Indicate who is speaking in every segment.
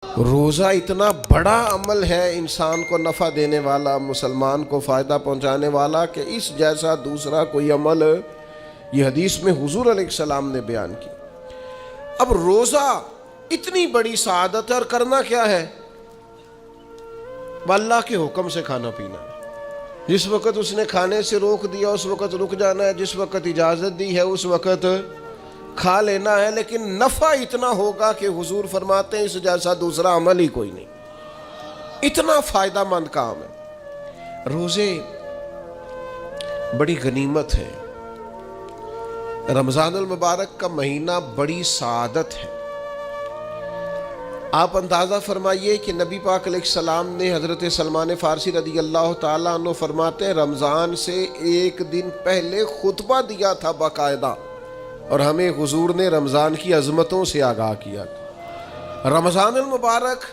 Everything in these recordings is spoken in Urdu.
Speaker 1: روزہ اتنا بڑا عمل ہے انسان کو نفع دینے والا، مسلمان کو فائدہ پہنچانے والا، کہ اس جیسا دوسرا کوئی عمل یہ حدیث میں حضور علیہ السلام نے بیان کی۔ اب روزہ اتنی بڑی سعادت ہے، اور کرنا کیا ہے؟ اللہ کے حکم سے کھانا پینا ہے۔ جس وقت اس نے کھانے سے روک دیا اس وقت رک جانا ہے، جس وقت اجازت دی ہے اس وقت کھا لینا ہے، لیکن نفع اتنا ہوگا کہ حضور فرماتے ہیں اس جیسا دوسرا عمل ہی کوئی نہیں، اتنا فائدہ مند کام ہے۔ روزے بڑی غنیمت ہے، رمضان المبارک کا مہینہ بڑی سعادت ہے۔ آپ اندازہ فرمائیے کہ نبی پاک علیہ السلام نے حضرت سلمان فارسی رضی اللہ تعالیٰ عنہ فرماتے ہیں رمضان سے ایک دن پہلے خطبہ دیا تھا باقاعدہ، اور ہمیں حضور نے رمضان کی عظمتوں سے آگاہ کیا تھا۔ رمضان المبارک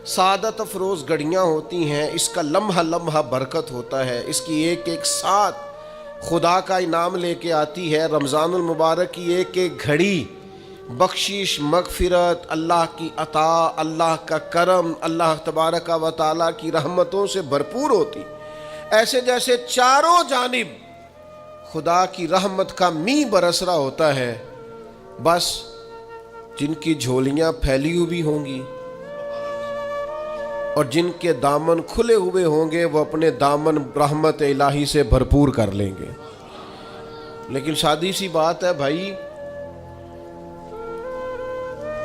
Speaker 1: سعادت افروز گھڑیاں ہوتی ہیں، اس کا لمحہ لمحہ برکت ہوتا ہے، اس کی ایک ایک ساتھ خدا کا انعام لے کے آتی ہے۔ رمضان المبارک کی ایک ایک گھڑی بخشش، مغفرت، اللہ کی عطا، اللہ کا کرم، اللہ تبارک و تعالیٰ کی رحمتوں سے بھرپور ہوتی، ایسے جیسے چاروں جانب خدا کی رحمت کا می برس رہا ہوتا ہے۔ بس جن کی جھولیاں پھیلی ہوئی ہوں گی اور جن کے دامن کھلے ہوئے ہوں گے وہ اپنے دامن رحمت الہی سے بھرپور کر لیں گے۔ لیکن سادی سی بات ہے بھائی،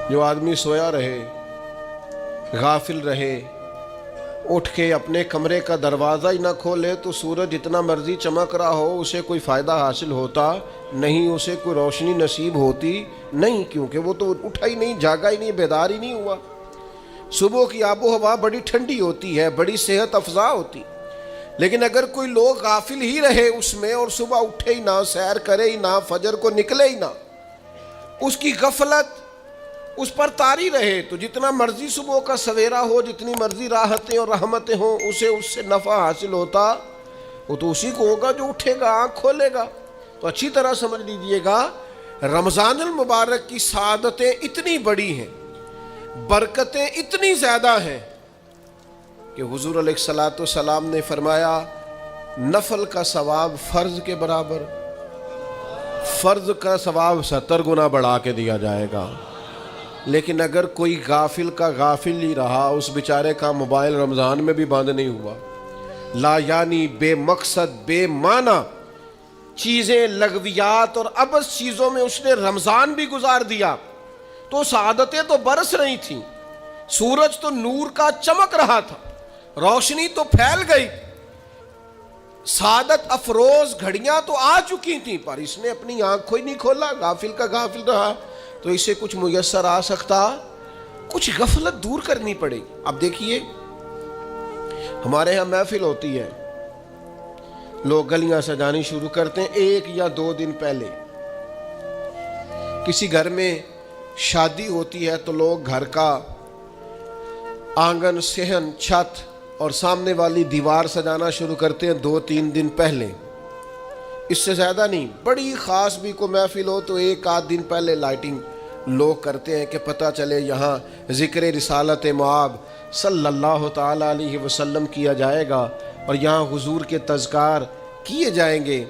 Speaker 1: جو آدمی سویا رہے، غافل رہے، اٹھ کے اپنے کمرے کا دروازہ ہی نہ کھولے تو سورج جتنا مرضی چمک رہا ہو اسے کوئی فائدہ حاصل ہوتا نہیں، اسے کوئی روشنی نصیب ہوتی نہیں، کیونکہ وہ تو اٹھا ہی نہیں، جاگا ہی نہیں، بیدار ہی نہیں ہوا۔ صبح کی آب و ہوا بڑی ٹھنڈی ہوتی ہے، بڑی صحت افزا ہوتی، لیکن اگر کوئی لوگ غافل ہی رہے اس میں اور صبح اٹھے ہی نہ، سیر کرے ہی نہ، فجر کو نکلے ہی نہ، اس کی غفلت اس پر طاری رہے، تو جتنا مرضی صبح کا سویرا ہو، جتنی مرضی راحتیں اور رحمتیں ہوں، اسے اس سے نفع حاصل ہوتا وہ تو اسی کو ہوگا جو اٹھے گا، آنکھ کھولے گا۔ تو اچھی طرح سمجھ لیجئے گا، رمضان المبارک کی سعادتیں اتنی بڑی ہیں، برکتیں اتنی زیادہ ہیں کہ حضور علیہ السلام نے فرمایا نفل کا ثواب فرض کے برابر، فرض کا ثواب 70 گنا بڑھا کے دیا جائے گا۔ لیکن اگر کوئی غافل کا غافل ہی رہا، اس بیچارے کا موبائل رمضان میں بھی بند نہیں ہوا، لا یعنی بے مقصد بے معنی چیزیں، لغویات اور عبث چیزوں میں اس نے رمضان بھی گزار دیا، تو سعادتیں تو برس رہی تھیں، سورج تو نور کا چمک رہا تھا، روشنی تو پھیل گئی، سعادت افروز گھڑیاں تو آ چکی تھیں، پر اس نے اپنی آنکھوں ہی نہیں کھولا، غافل کا غافل رہا، تو اسے کچھ میسر آ سکتا، کچھ غفلت دور کرنی پڑے گی۔ اب دیکھیے ہمارے ہاں محفل ہوتی ہے، لوگ گلیاں سجانی شروع کرتے ہیں 1 یا 2 دن پہلے۔ کسی گھر میں شادی ہوتی ہے تو لوگ گھر کا آنگن، صحن، چھت اور سامنے والی دیوار سجانا شروع کرتے ہیں 2-3 دن پہلے، اس سے زیادہ نہیں۔ بڑی خاص بھی کو محفل ہو تو 1-8 دن پہلے لائٹنگ لوگ کرتے ہیں کہ پتہ چلے یہاں ذکر رسالت مآب صلی اللہ تعالیٰ علیہ وسلم کیا جائے گا اور یہاں حضور کے تذکار کیے جائیں گے۔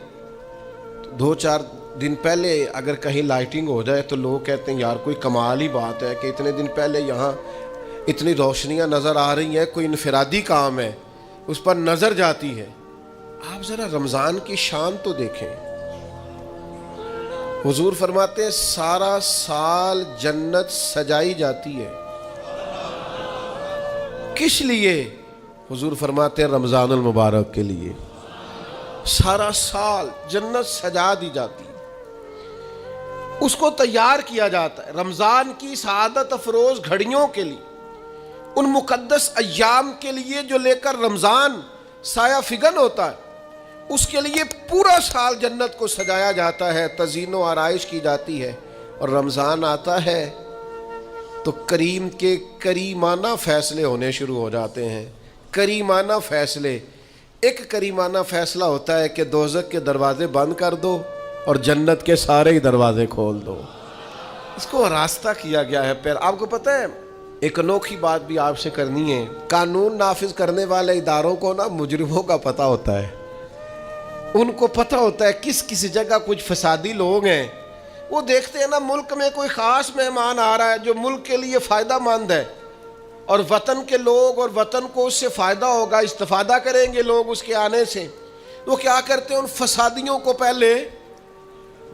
Speaker 1: 2-4 دن پہلے اگر کہیں لائٹنگ ہو جائے تو لوگ کہتے ہیں یار کوئی کمال ہی بات ہے کہ اتنے دن پہلے یہاں اتنی روشنیاں نظر آ رہی ہیں، کوئی انفرادی کام ہے، اس پر نظر جاتی ہے۔ آپ ذرا رمضان کی شان تو دیکھیں، حضور فرماتے ہیں سارا سال جنت سجائی جاتی ہے، کس لیے؟ حضور فرماتے ہیں رمضان المبارک کے لیے، سارا سال جنت سجا دی جاتی ہے، اس کو تیار کیا جاتا ہے رمضان کی سعادت افروز گھڑیوں کے لیے، ان مقدس ایام کے لیے جو لے کر رمضان سایہ فگن ہوتا ہے، اس کے لیے پورا سال جنت کو سجایا جاتا ہے، تزئین و آرائش کی جاتی ہے، اور رمضان آتا ہے تو کریم کے کریمانہ فیصلے ہونے شروع ہو جاتے ہیں۔ کریمانہ فیصلے، ایک کریمانہ فیصلہ ہوتا ہے کہ دوزخ کے دروازے بند کر دو اور جنت کے سارے ہی دروازے کھول دو، اس کو راستہ کیا گیا ہے۔ پھر آپ کو پتہ ہے ایک انوکھی بات بھی آپ سے کرنی ہے. قانون نافذ کرنے والے اداروں کو نا مجرموں کا پتہ ہوتا ہے. ان کو پتہ ہوتا ہے کس کسی جگہ کچھ فسادی لوگ ہیں. وہ دیکھتے ہیں نا ملک میں کوئی خاص مہمان آ رہا ہے جو ملک کے لیے فائدہ مند ہے اور وطن کے لوگ اور وطن کو اس سے فائدہ ہوگا, استفادہ کریں گے لوگ اس کے آنے سے. وہ کیا کرتے ہیں, ان فسادیوں کو پہلے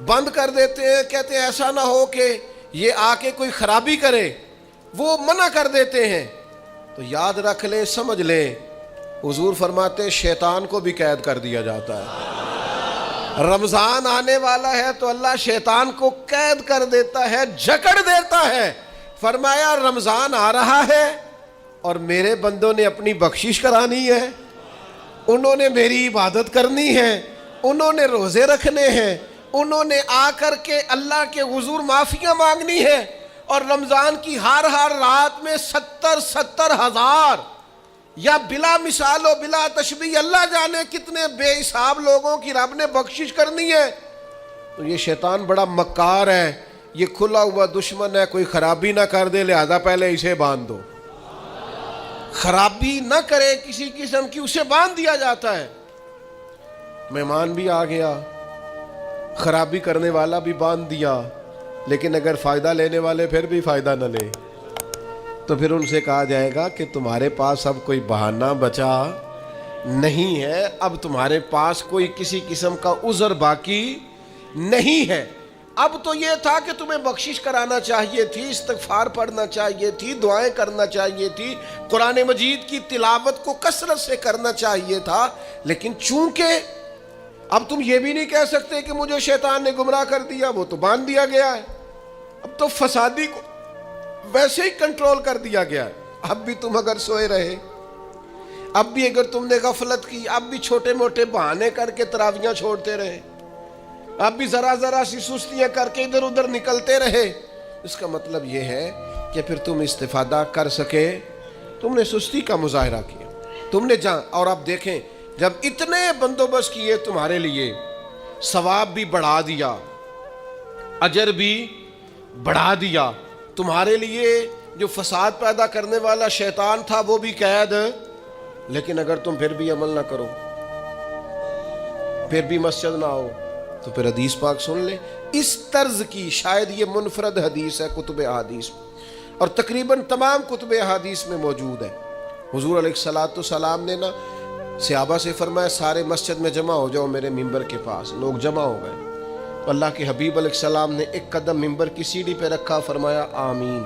Speaker 1: بند کر دیتے ہیں. کہتے ہیں ایسا نہ ہو کہ یہ آ کے کوئی خرابی کرے, وہ منع کر دیتے ہیں. تو یاد رکھ لیں, سمجھ لیں, حضور فرماتے ہیں شیطان کو بھی قید کر دیا جاتا ہے. رمضان آنے والا ہے تو اللہ شیطان کو قید کر دیتا ہے, جکڑ دیتا ہے. فرمایا رمضان آ رہا ہے اور میرے بندوں نے اپنی بخشش کرانی ہے, انہوں نے میری عبادت کرنی ہے, انہوں نے روزے رکھنے ہیں, انہوں نے آ کر کے اللہ کے حضور معافیاں مانگنی ہے. اور رمضان کی ہر رات میں 70,000 یا بلا مثال و بلا تشبیہ اللہ جانے کتنے بے حساب لوگوں کی رب نے بخشش کرنی ہے. تو یہ شیطان بڑا مکار ہے, یہ کھلا ہوا دشمن ہے, کوئی خرابی نہ کر دے لہذا پہلے اسے باندھ دو. خرابی نہ کرے کسی قسم کی, اسے باندھ دیا جاتا ہے. مہمان بھی آ گیا, خرابی کرنے والا بھی باندھ دیا, لیکن اگر فائدہ لینے والے پھر بھی فائدہ نہ لے تو پھر ان سے کہا جائے گا کہ تمہارے پاس اب کوئی بہانہ بچا نہیں ہے, اب تمہارے پاس کوئی کسی قسم کا عذر باقی نہیں ہے. اب تو یہ تھا کہ تمہیں بخشش کرانا چاہیے تھی, استغفار پڑھنا چاہیے تھی, دعائیں کرنا چاہیے تھی, قرآن مجید کی تلاوت کو کثرت سے کرنا چاہیے تھا. لیکن چونکہ اب تم یہ بھی نہیں کہہ سکتے کہ مجھے شیطان نے گمراہ کر دیا, وہ تو باندھ دیا گیا ہے. اب تو فسادی کو ویسے ہی کنٹرول کر دیا گیا ہے. اب بھی تم اگر سوئے رہے, اب بھی اگر تم نے غفلت کی, اب بھی چھوٹے موٹے بہانے کر کے تراویحاں چھوڑتے رہے, اب بھی ذرا سی سستیاں کر کے ادھر ادھر نکلتے رہے, اس کا مطلب یہ ہے کہ پھر تم استفادہ کر سکے, تم نے سستی کا مظاہرہ کیا, تم نے اور اب دیکھیں جب اتنے بندوبست کیے تمہارے لیے, ثواب بھی بڑھا دیا, اجر بھی بڑھا دیا, تمہارے لیے جو فساد پیدا کرنے والا شیطان تھا وہ بھی قید. لیکن اگر تم پھر بھی عمل نہ کرو, پھر بھی مسجد نہ آؤ, تو پھر حدیث پاک سن لیں. اس طرز کی شاید یہ منفرد حدیث ہے کتب احادیث اور تقریباً تمام کتب احادیث میں موجود ہے. حضور علیہ الصلوۃ والسلام نے نا صحابہ سے فرمایا سارے مسجد میں جمع ہو جاؤ میرے ممبر کے پاس. لوگ جمع ہو گئے. اللہ کے حبیب علیہ السلام نے ایک قدم ممبر کی سیڑھی پہ رکھا, فرمایا آمین.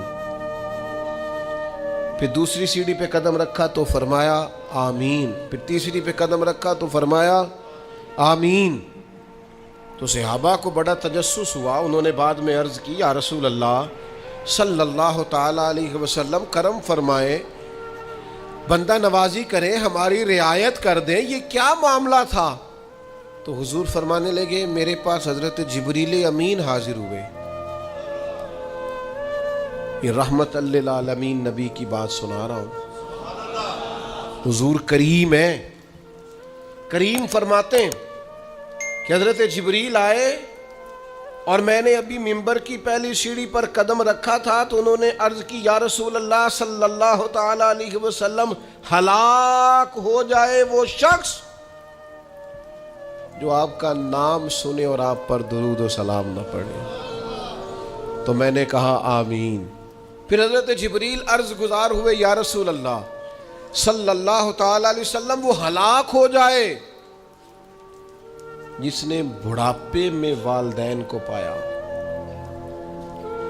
Speaker 1: پھر دوسری سیڑھی پہ قدم رکھا تو فرمایا آمین. پھر تیسری پہ قدم رکھا تو فرمایا آمین. تو صحابہ کو بڑا تجسس ہوا. انہوں نے بعد میں عرض کی یا رسول اللہ صلی اللہ تعالی علیہ وسلم کرم فرمائے, بندہ نوازی کریں, ہماری رعایت کر دیں, یہ کیا معاملہ تھا؟ تو حضور فرمانے لگے میرے پاس حضرت جبریل امین حاضر ہوئے. یہ رحمت للعالمین نبی کی بات سنا رہا ہوں. حضور کریم ہے. کریم فرماتے ہیں کہ حضرت جبریل آئے اور میں نے ابھی ممبر کی پہلی سیڑھی پر قدم رکھا تھا تو انہوں نے عرض کی یا رسول اللہ صلی اللہ تعالی علیہ وسلم, ہلاک ہو جائے وہ شخص جو آپ کا نام سنے اور آپ پر درود و سلام نہ پڑھے. تو میں نے کہا آمین. پھر حضرت جبریل عرض گزار ہوئے یا رسول اللہ صلی اللہ تعالی علیہ وسلم, وہ ہلاک ہو جائے جس نے بڑھاپے میں والدین کو پایا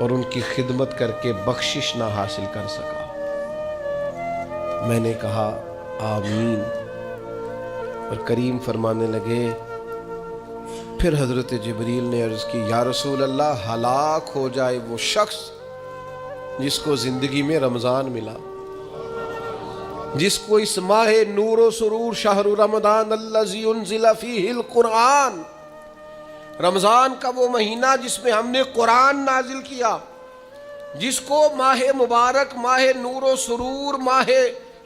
Speaker 1: اور ان کی خدمت کر کے بخشش نہ حاصل کر سکا. میں نے کہا آمین. اور کریم فرمانے لگے پھر حضرت جبریل نے عرض کی یا رسول اللہ ہلاک ہو جائے وہ شخص جس کو زندگی میں رمضان ملا, جس کو اس ماہ نور و سرور شہر رمضان الذی انزل فیہ القرآن, رمضان کا وہ مہینہ جس میں ہم نے قرآن نازل کیا, جس کو ماہ مبارک, ماہ نور و سرور, ماہ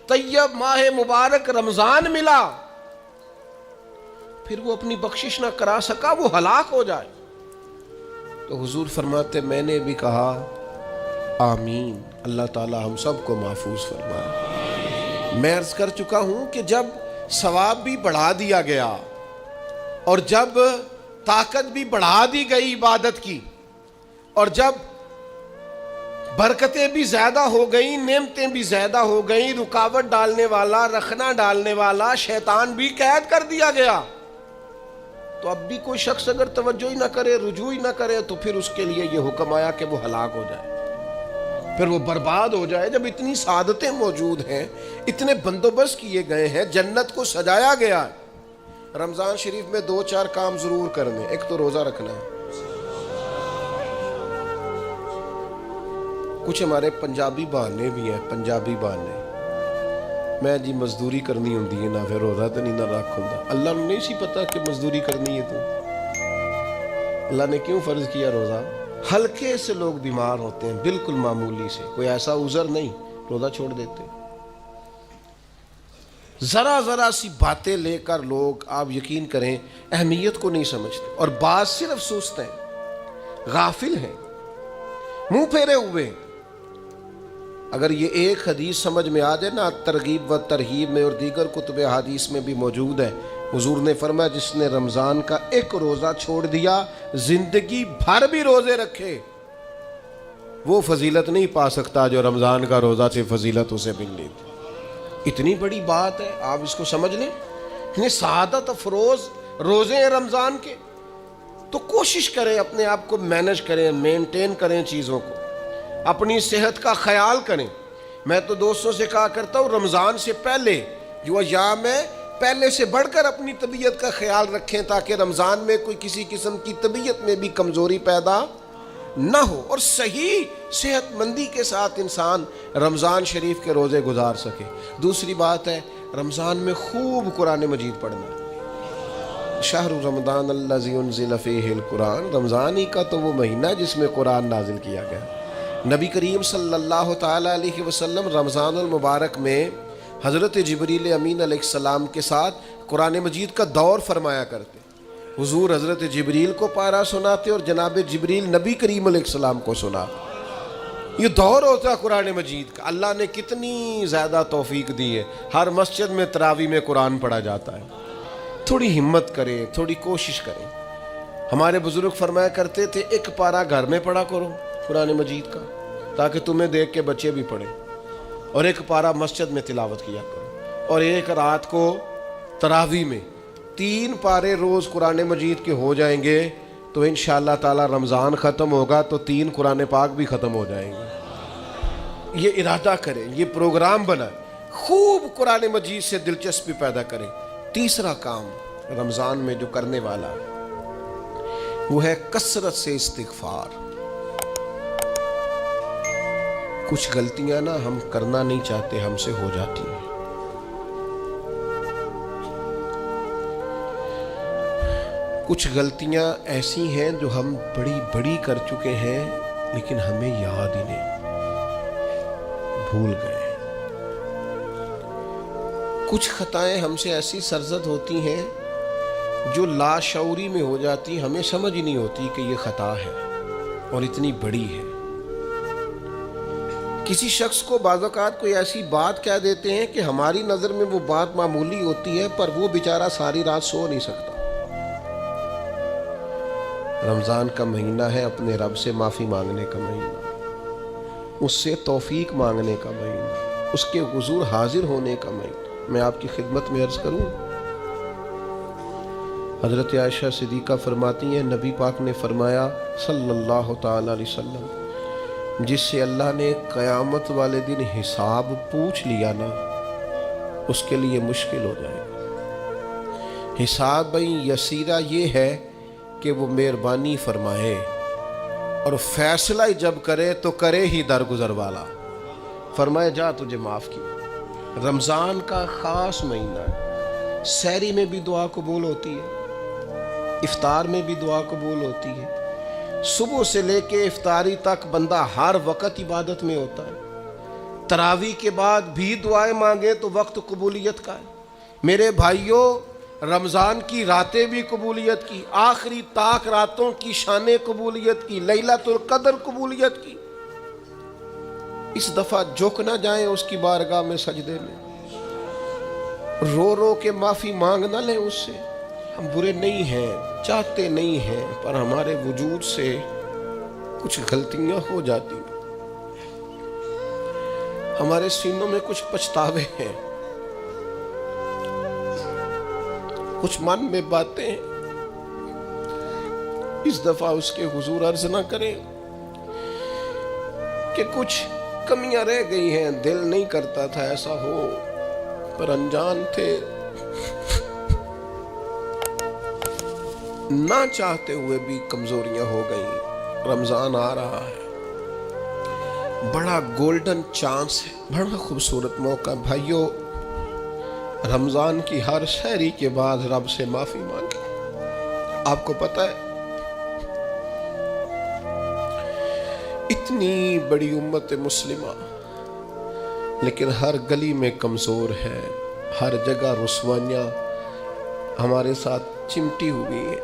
Speaker 1: طیب, ماہ مبارک رمضان ملا, پھر وہ اپنی بخشش نہ کرا سکا, وہ ہلاک ہو جائے. تو حضور فرماتے میں نے بھی کہا آمین۔ اللہ تعالی ہم سب کو محفوظ فرمائے۔ میں عرض کر چکا ہوں کہ جب ثواب بھی بڑھا دیا گیا اور جب طاقت بھی بڑھا دی گئی عبادت کی اور جب برکتیں بھی زیادہ ہو گئیں، نعمتیں بھی زیادہ ہو گئیں، رکاوٹ ڈالنے والا، رخنا ڈالنے والا شیطان بھی قید کر دیا گیا، تو اب بھی کوئی شخص اگر توجہ ہی نہ کرے، رجوع ہی نہ کرے، تو پھر اس کے لیے یہ حکم آیا کہ وہ ہلاک ہو جائے، پھر وہ برباد ہو جائے۔ جب اتنی سعادتیں موجود ہیں، اتنے بندوبست کیے گئے ہیں، جنت کو سجایا گیا ہے، رمضان شریف میں 2-4 کام ضرور کرنے۔ ایک تو روزہ رکھنا ہے۔ کچھ ہمارے پنجابی بہانے بھی ہیں، پنجابی بہانے، میں جی مزدوری کرنی ہوندی ہے، نہ پھر روزہ تو نہیں نہ رکھ ہوندا۔ اللہ نے نہیں سی پتا کہ مزدوری کرنی ہے، تو اللہ نے کیوں فرض کیا روزہ؟ ہلکے سے لوگ بیمار ہوتے ہیں، بالکل معمولی سے، کوئی ایسا عذر نہیں، روزہ چھوڑ دیتے۔ ذرا ذرا سی باتیں لے کر لوگ، آپ یقین کریں، اہمیت کو نہیں سمجھتے، اور بعض صرف سست ہیں، غافل ہیں، منہ پھیرے ہوئے ہیں۔ اگر یہ ایک حدیث سمجھ میں آ جائے نا، ترغیب و ترہیب میں اور دیگر کتب حدیث میں بھی موجود ہے، حضور نے فرمایا جس نے رمضان کا ایک روزہ چھوڑ دیا، زندگی بھر بھی روزے رکھے، وہ فضیلت نہیں پا سکتا جو رمضان کا روزہ سے فضیلت اسے ملنی تھی۔ اتنی بڑی بات ہے، آپ اس کو سمجھ لیں، اتنے سعادت افروز روزے ہیں رمضان کے۔ تو کوشش کریں، اپنے آپ کو مینج کریں، مینٹین کریں چیزوں کو، اپنی صحت کا خیال کریں۔ میں تو دوستوں سے کہا کرتا ہوں، رمضان سے پہلے جو ایام ہے، پہلے سے بڑھ کر اپنی طبیعت کا خیال رکھیں، تاکہ رمضان میں کوئی کسی قسم کی طبیعت میں بھی کمزوری پیدا نہ ہو، اور صحیح صحت مندی کے ساتھ انسان رمضان شریف کے روزے گزار سکے۔ دوسری بات ہے، رمضان میں خوب قرآن مجید پڑھنا۔ شہر رمضان الذی انزل فیہ القرآن، رمضان ہی کا تو وہ مہینہ جس میں قرآن نازل کیا گیا۔ نبی کریم صلی اللہ تعالیٰ علیہ وسلم رمضان المبارک میں حضرت جبریل امین علیہ السلام کے ساتھ قرآن مجید کا دور فرمایا کرتے۔ حضور حضرت جبریل کو پارہ سناتے اور جناب جبریل نبی کریم علیہ السلام کو سناتے۔ یہ دور ہوتا ہے قرآن مجید کا۔ اللہ نے کتنی زیادہ توفیق دی ہے، ہر مسجد میں تراویح میں قرآن پڑھا جاتا ہے۔ تھوڑی ہمت کریں، تھوڑی کوشش کریں۔ ہمارے بزرگ فرمایا کرتے تھے، ایک پارہ گھر میں پڑھا کرو قرآن مجید کا، تاکہ تمہیں دیکھ کے بچے بھی پڑھیں، اور ایک پارہ مسجد میں تلاوت کیا کرو، اور ایک رات کو تراویح میں 3 پارے روز قرآن مجید کے ہو جائیں گے، تو انشاءاللہ تعالی رمضان ختم ہوگا تو 3 قرآن پاک بھی ختم ہو جائیں گے۔ یہ ارادہ کریں، یہ پروگرام بنائیں، خوب قرآن مجید سے دلچسپی پیدا کریں۔ تیسرا کام رمضان میں جو کرنے والا ہے وہ ہے کثرت سے استغفار۔ کچھ غلطیاں نا ہم کرنا نہیں چاہتے، ہم سے ہو جاتی ہیں۔ کچھ غلطیاں ایسی ہیں جو ہم بڑی بڑی کر چکے ہیں، لیکن ہمیں یاد ہی نہیں، بھول گئے۔ کچھ خطائیں ہم سے ایسی سرزد ہوتی ہیں جو لاشعوری میں ہو جاتی، ہمیں سمجھ ہی نہیں ہوتی کہ یہ خطا ہے اور اتنی بڑی ہے۔ کسی شخص کو بعض اوقات کوئی ایسی بات کہہ دیتے ہیں کہ ہماری نظر میں وہ بات معمولی ہوتی ہے، پر وہ بیچارہ ساری رات سو نہیں سکتا۔ رمضان کا مہینہ ہے اپنے رب سے معافی مانگنے کا مہینہ، اس سے توفیق مانگنے کا مہینہ، اس کے حضور حاضر ہونے کا مہینہ۔ میں آپ کی خدمت میں عرض کروں، حضرت عائشہ صدیقہ فرماتی ہیں، نبی پاک نے فرمایا صلی اللہ تعالی علیہ وسلم، جس سے اللہ نے قیامت والے دن حساب پوچھ لیا نا، اس کے لیے مشکل ہو جائے گا۔ حساب بھئی یسیرہ یہ ہے کہ وہ مہربانی فرمائے اور فیصلہ جب کرے تو کرے ہی درگزر والا، فرمائے جا تجھے معاف کیا۔ رمضان کا خاص مہینہ ہے، سحری میں بھی دعا قبول ہوتی ہے، افطار میں بھی دعا قبول ہوتی ہے، صبح سے لے کے افطاری تک بندہ ہر وقت عبادت میں ہوتا ہے۔ تراویح کے بعد بھی دعائیں مانگے تو وقت قبولیت کا ہے۔ میرے بھائیوں، رمضان کی راتیں بھی قبولیت کی، آخری طاق راتوں کی شان قبولیت کی، لیلۃ القدر قبولیت کی۔ اس دفعہ جھک نہ جائیں اس کی بارگاہ میں سجدے میں، رو رو کے معافی مانگ نہ لیں اس سے۔ ہم برے نہیں ہیں، چاہتے نہیں ہیں، پر ہمارے وجود سے کچھ غلطیاں ہو جاتی، ہمارے سینوں میں کچھ پچھتاوے ہیں، کچھ من میں باتیں ہیں۔ اس دفعہ اس کے حضور عرض نہ کریں کہ کچھ کمیاں رہ گئی ہیں، دل نہیں کرتا تھا ایسا ہو، پر انجان تھے، نہ چاہتے ہوئے بھی کمزوریاں ہو گئیں۔ رمضان آ رہا ہے، بڑا گولڈن چانس ہے، بڑا خوبصورت موقع۔ بھائیو، رمضان کی ہر سحری کے بعد رب سے معافی مانگیں۔ آپ کو پتہ ہے اتنی بڑی امت مسلمہ لیکن ہر گلی میں کمزور ہے، ہر جگہ رسوائیاں ہمارے ساتھ چمٹی ہوئی ہیں۔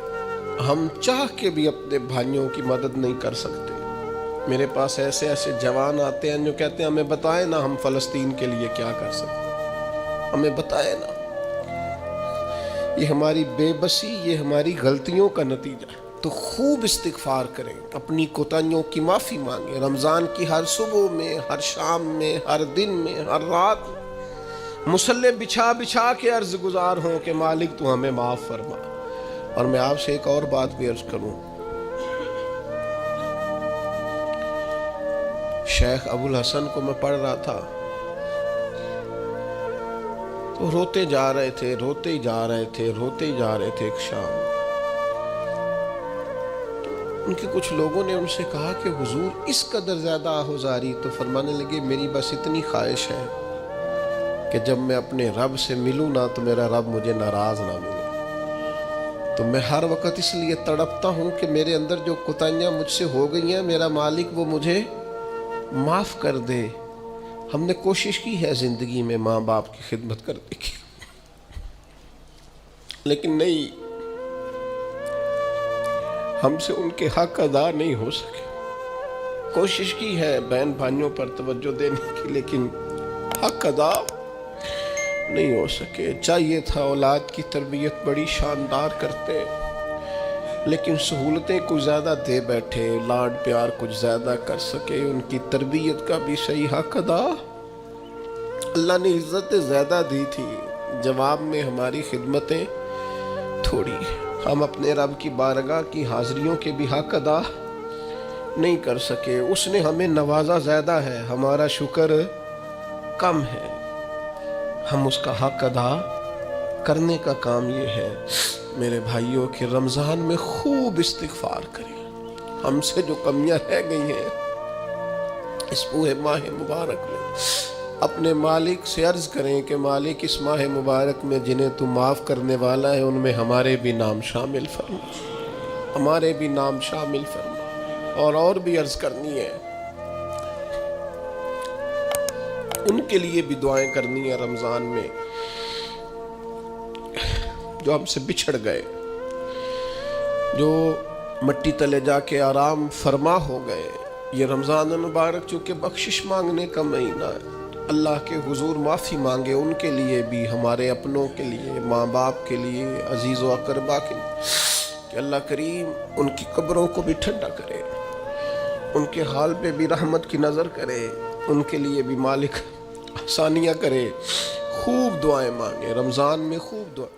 Speaker 1: ہم چاہ کے بھی اپنے بھائیوں کی مدد نہیں کر سکتے۔ میرے پاس ایسے جوان آتے ہیں جو کہتے ہیں ہمیں بتائیں نا ہم فلسطین کے لیے کیا کر سکتے، ہمیں بتائیں نا۔ یہ ہماری بے بسی، یہ ہماری غلطیوں کا نتیجہ ہے۔ تو خوب استغفار کریں، اپنی کوتاہیوں کی معافی مانگیں۔ رمضان کی ہر صبح میں، ہر شام میں، ہر دن میں، ہر رات مصلی بچھا بچھا کے عرض گزار ہوں کہ مالک تو ہمیں معاف فرما۔ اور میں آپ سے ایک اور بات بھی عرض کروں، شیخ ابو الحسن کو میں پڑھ رہا تھا تو روتے جا رہے تھے، روتے ہی جا رہے تھے، روتے ہی جا رہے تھے۔ ایک شام ان کے کچھ لوگوں نے ان سے کہا کہ حضور اس قدر زیادہ آہوزاری، تو فرمانے لگے میری بس اتنی خواہش ہے کہ جب میں اپنے رب سے ملوں نا تو میرا رب مجھے ناراض نہ ملے۔ تو میں ہر وقت اس لیے تڑپتا ہوں کہ میرے اندر جو کوتاہیاں مجھ سے ہو گئی ہیں، میرا مالک وہ مجھے معاف کر دے۔ ہم نے کوشش کی ہے زندگی میں ماں باپ کی خدمت کرنے کی، لیکن نہیں، ہم سے ان کے حق ادا نہیں ہو سکے۔ کوشش کی ہے بہن بھائیوں پر توجہ دینے کی، لیکن حق ادا نہیں ہو سکے۔ چاہیے تھا اولاد کی تربیت بڑی شاندار کرتے، لیکن سہولتیں کچھ زیادہ دے بیٹھے، لاڈ پیار کچھ زیادہ کر سکے، ان کی تربیت کا بھی صحیح حق ادا۔ اللہ نے عزتیں زیادہ دی تھی، جواب میں ہماری خدمتیں تھوڑی۔ ہم اپنے رب کی بارگاہ کی حاضریوں کے بھی حق ادا نہیں کر سکے۔ اس نے ہمیں نوازا زیادہ ہے، ہمارا شکر کم ہے۔ ہم اس کا حق ادا کرنے کا کام یہ ہے میرے بھائیوں کہ رمضان میں خوب استغفار کریں۔ ہم سے جو کمیاں رہ گئی ہیں اس پورے ماہ مبارک میں، اپنے مالک سے عرض کریں کہ مالک اس ماہ مبارک میں جنہیں تو معاف کرنے والا ہے ان میں ہمارے بھی نام شامل فرما، ہمارے بھی نام شامل فرما۔ اور بھی عرض کرنی ہے، ان کے لیے بھی دعائیں کرنی ہے رمضان میں جو ہم سے بچھڑ گئے، جو مٹی تلے جا کے آرام فرما ہو گئے۔ یہ رمضان المبارک چونکہ بخشش مانگنے کا مہینہ ہے، اللہ کے حضور معافی مانگے ان کے لیے بھی، ہمارے اپنوں کے لیے، ماں باپ کے لیے، عزیز و اقربا کے لیے، کہ اللہ کریم ان کی قبروں کو بھی ٹھنڈا کرے، ان کے حال پہ بھی رحمت کی نظر کرے، ان کے لیے بھی مالک آسانیاں کرے۔ خوب دعائیں مانگے رمضان میں، خوب دعائیں۔